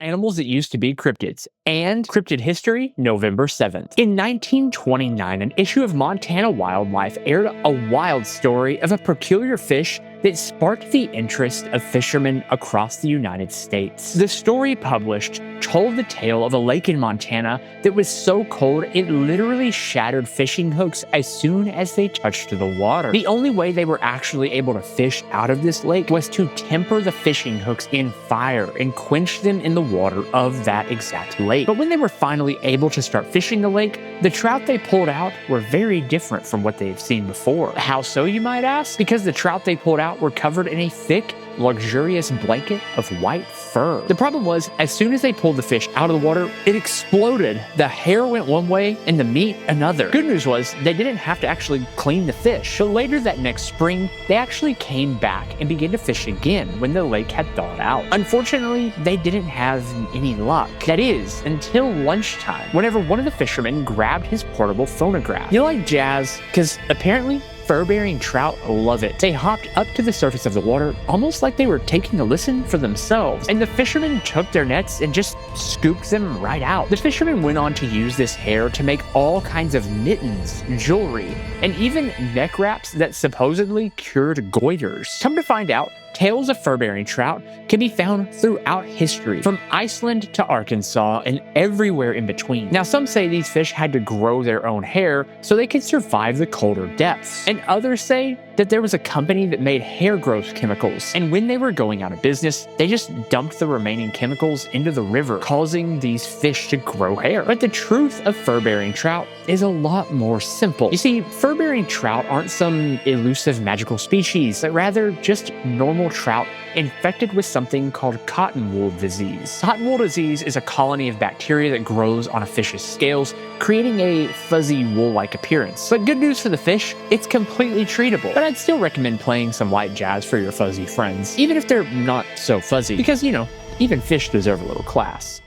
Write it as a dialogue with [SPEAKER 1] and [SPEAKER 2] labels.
[SPEAKER 1] Animals that used to be cryptids, and Cryptid History, November 7th. In 1929, an issue of Montana Wildlife aired a wild story of a peculiar fish that sparked the interest of fishermen across the United States. The story published told the tale of a lake in Montana that was so cold it literally shattered fishing hooks as soon as they touched the water. The only way they were actually able to fish out of this lake was to temper the fishing hooks in fire and quench them in the water of that exact lake. But when they were finally able to start fishing the lake, the trout they pulled out were very different from what they've seen before. How so, you might ask? Because the trout they pulled out were covered in a thick, luxurious blanket of white fur. The problem was, as soon as they pulled the fish out of the water, it exploded. The hair went one way and the meat another. Good news was, they didn't have to actually clean the fish. So later that next spring, they actually came back and began to fish again when the lake had thawed out. Unfortunately, they didn't have any luck. That is, until lunchtime, whenever one of the fishermen grabbed his portable phonograph. You like jazz? Because apparently, fur-bearing trout love it. They hopped up to the surface of the water, almost like they were taking a listen for themselves, and the fishermen took their nets and just scooped them right out. The fishermen went on to use this hair to make all kinds of mittens, jewelry, and even neck wraps that supposedly cured goiters. Come to find out, tales of fur-bearing trout can be found throughout history, from Iceland to Arkansas and everywhere in between. Now, some say these fish had to grow their own hair so they could survive the colder depths, and others say that there was a company that made hair growth chemicals, and when they were going out of business, they just dumped the remaining chemicals into the river, causing these fish to grow hair. But the truth of fur-bearing trout is a lot more simple. You see, fur-bearing trout aren't some elusive magical species, but rather just normal trout infected with something called cottonwool disease. Cottonwool disease is a colony of bacteria that grows on a fish's scales, creating a fuzzy wool-like appearance. But good news for the fish, it's completely treatable. But I'd still recommend playing some light jazz for your fuzzy friends, even if they're not so fuzzy, because, you know, even fish deserve a little class.